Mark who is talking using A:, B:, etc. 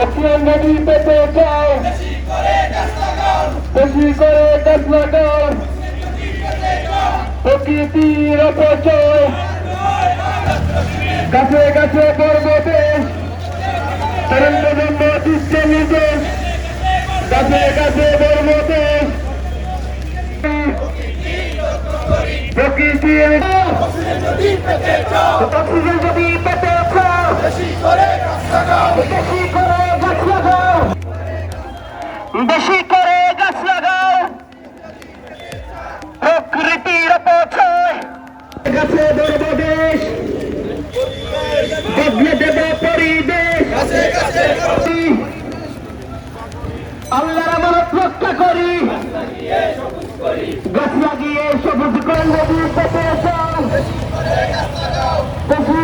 A: oxygen নদী পেতে চাও, বেশি করে গাছ লাগাও, প্রকৃতির অপচয়, গাছে গাছে পর্বতে তরুণ প্রজন্ম দিচ্ছে নির্দেশ, গাছে গাছে পর্বতে প্রকৃতির অক্সিজেন যদি পেতে চাও, বেশি করে গাছ লাগাও, বেশি করে গাছ লাগাও, প্রকৃতির অপচয়, গাছে ধরব দেশ, বদলে দেব পরিবেশ, আল্লাহর আমানত রক্ষা করি, গাছ লাগিয়ে সবুজ করে নদী পেতে চাও, বেশি